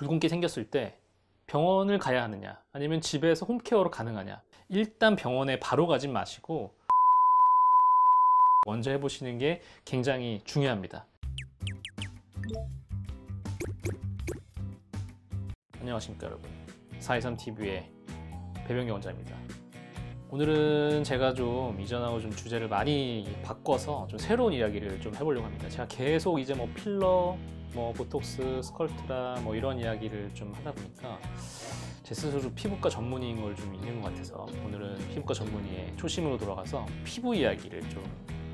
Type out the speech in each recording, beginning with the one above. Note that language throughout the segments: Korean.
붉은기 생겼을 때 병원을 가야 하느냐 아니면 집에서 홈케어로 가능하냐, 일단 병원에 바로 가진 마시고 먼저 해보시는 게 굉장히 중요합니다. 안녕하십니까 여러분, 423TV의 배병기 원장입니다. 오늘은 제가 좀 이전하고 좀 주제를 많이 바꿔서 좀 새로운 이야기를 좀 해보려고 합니다. 제가 계속 이제 뭐 필러, 뭐 보톡스, 스컬트라 뭐 이런 이야기를 좀 하다 보니까 제 스스로 피부과 전문의인 걸 좀 있는 것 같아서 오늘은 피부과 전문의의 초심으로 돌아가서 피부 이야기를 좀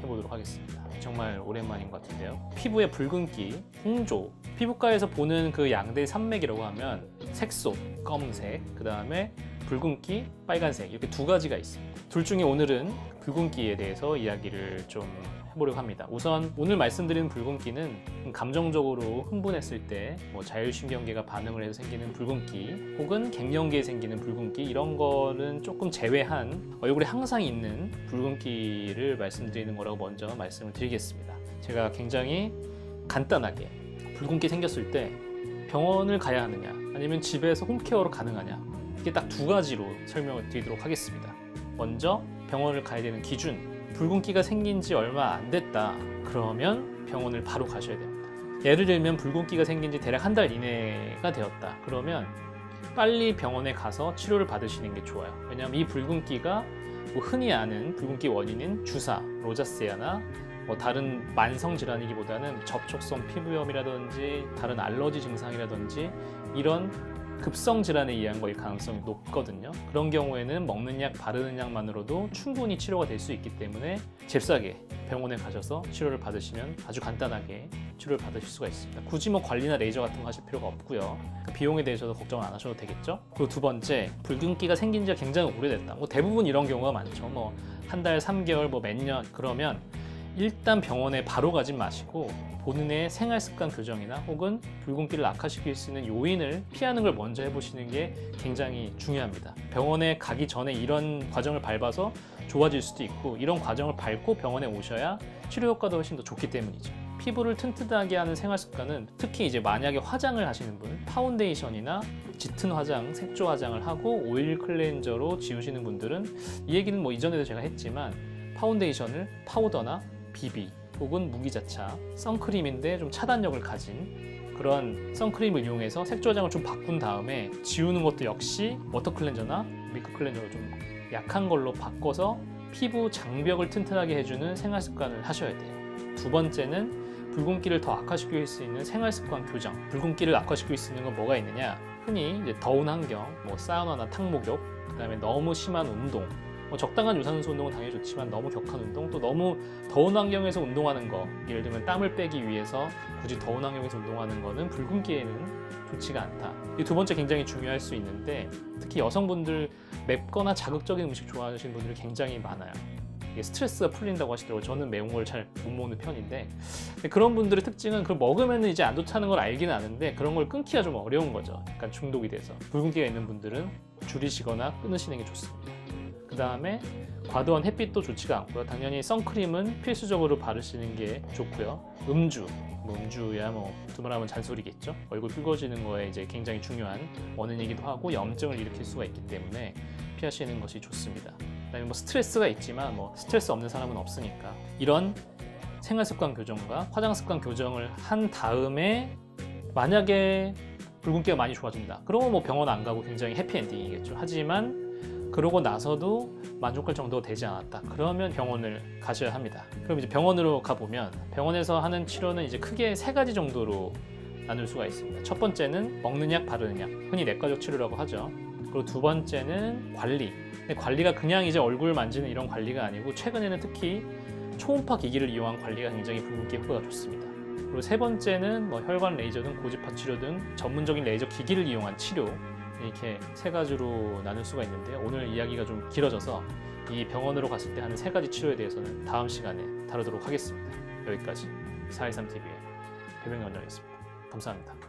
해보도록 하겠습니다. 정말 오랜만인 것 같은데요. 피부의 붉은기, 홍조, 피부과에서 보는 그 양대 산맥이라고 하면 색소, 검은색, 그 다음에 붉은기, 빨간색, 이렇게 두 가지가 있습니다. 둘 중에 오늘은 붉은기에 대해서 이야기를 좀 해보려고 합니다. 우선 오늘 말씀드리는 붉은기는 감정적으로 흥분했을 때 뭐 자율신경계가 반응을 해서 생기는 붉은기, 혹은 갱년기에 생기는 붉은기, 이런 거는 조금 제외한 얼굴에 항상 있는 붉은기를 말씀드리는 거라고 먼저 말씀을 드리겠습니다. 제가 굉장히 간단하게 붉은기 생겼을 때 병원을 가야 하느냐 아니면 집에서 홈케어로 가능하냐, 이게 딱 두 가지로 설명을 드리도록 하겠습니다. 먼저 병원을 가야 되는 기준, 붉은기가 생긴 지 얼마 안 됐다 그러면 병원을 바로 가셔야 됩니다. 예를 들면 붉은기가 생긴 지 대략 한 달 이내가 되었다 그러면 빨리 병원에 가서 치료를 받으시는 게 좋아요. 왜냐하면 이 붉은기가 뭐 흔히 아는 붉은기 원인인 주사, 로자세아나 뭐 다른 만성 질환이기보다는 접촉성 피부염이라든지 다른 알러지 증상이라든지 이런 급성 질환에 의한 거일 가능성이 높거든요. 그런 경우에는 먹는 약, 바르는 약만으로도 충분히 치료가 될 수 있기 때문에 잽싸게 병원에 가셔서 치료를 받으시면 아주 간단하게 치료를 받으실 수가 있습니다. 굳이 뭐 관리나 레이저 같은 거 하실 필요가 없고요. 그 비용에 대해서도 걱정 안 하셔도 되겠죠. 그리고 두 번째, 붉은기가 생긴 지가 굉장히 오래됐다. 뭐 대부분 이런 경우가 많죠. 뭐 한 달, 3개월, 뭐 몇 년, 그러면 일단 병원에 바로 가진 마시고 본인의 생활습관 교정이나 혹은 붉은기를 악화시킬 수 있는 요인을 피하는 걸 먼저 해보시는 게 굉장히 중요합니다. 병원에 가기 전에 이런 과정을 밟아서 좋아질 수도 있고, 이런 과정을 밟고 병원에 오셔야 치료 효과도 훨씬 더 좋기 때문이죠. 피부를 튼튼하게 하는 생활습관은 특히 이제 만약에 화장을 하시는 분, 파운데이션이나 짙은 화장, 색조 화장을 하고 오일 클렌저로 지우시는 분들은, 이 얘기는 뭐 이전에도 제가 했지만 파운데이션을 파우더나 BB 혹은 무기자차, 선크림인데 좀 차단력을 가진 그런 선크림을 이용해서 색조 화장을 좀 바꾼 다음에 지우는 것도 역시 워터 클렌저나 밀크 클렌저로 좀 약한 걸로 바꿔서 피부 장벽을 튼튼하게 해주는 생활 습관을 하셔야 돼요. 두 번째는 붉은기를 더 악화시킬 수 있는 생활 습관 교정. 붉은기를 악화시킬 수 있는 건 뭐가 있느냐? 흔히 이제 더운 환경, 뭐 사우나나 탕목욕, 그다음에 너무 심한 운동, 뭐 적당한 유산소 운동은 당연히 좋지만 너무 격한 운동, 또 너무 더운 환경에서 운동하는 거, 예를 들면 땀을 빼기 위해서 굳이 더운 환경에서 운동하는 거는 붉은기에는 좋지가 않다. 이 두 번째 굉장히 중요할 수 있는데, 특히 여성분들 맵거나 자극적인 음식 좋아하시는 분들이 굉장히 많아요. 이게 스트레스가 풀린다고 하시더라고요. 저는 매운 걸 잘 못 먹는 편인데, 그런 분들의 특징은 그걸 먹으면 이제 안 좋다는 걸 알긴 아는데 그런 걸 끊기가 좀 어려운 거죠. 약간 중독이 돼서. 붉은기가 있는 분들은 줄이시거나 끊으시는 게 좋습니다. 그 다음에 과도한 햇빛도 좋지가 않고요. 당연히 선크림은 필수적으로 바르시는 게 좋고요. 음주야 뭐 두말하면 잔소리겠죠. 얼굴 붉어지는 거에 이제 굉장히 중요한 원인이기도 하고 염증을 일으킬 수가 있기 때문에 피하시는 것이 좋습니다. 그다음에 뭐 스트레스가 있지만 뭐 스트레스 없는 사람은 없으니까 이런 생활습관 교정과 화장습관 교정을 한 다음에 만약에 붉은기가 많이 좋아진다. 그러면 뭐 병원 안 가고 굉장히 해피엔딩이겠죠. 하지만 그러고 나서도 만족할 정도가 되지 않았다. 그러면 병원을 가셔야 합니다. 그럼 이제 병원으로 가보면 병원에서 하는 치료는 이제 크게 세 가지 정도로 나눌 수가 있습니다. 첫 번째는 먹는 약, 바르는 약, 흔히 내과적 치료라고 하죠. 그리고 두 번째는 관리. 근데 관리가 그냥 이제 얼굴 만지는 이런 관리가 아니고 최근에는 특히 초음파 기기를 이용한 관리가 굉장히 붉은기 효과가 좋습니다. 그리고 세 번째는 뭐 혈관 레이저 등 고지파 치료 등 전문적인 레이저 기기를 이용한 치료, 이렇게 세 가지로 나눌 수가 있는데요. 오늘 이야기가 좀 길어져서 이 병원으로 갔을 때 하는 세 가지 치료에 대해서는 다음 시간에 다루도록 하겠습니다. 여기까지 423TV의 배병기 원장이었습니다. 감사합니다.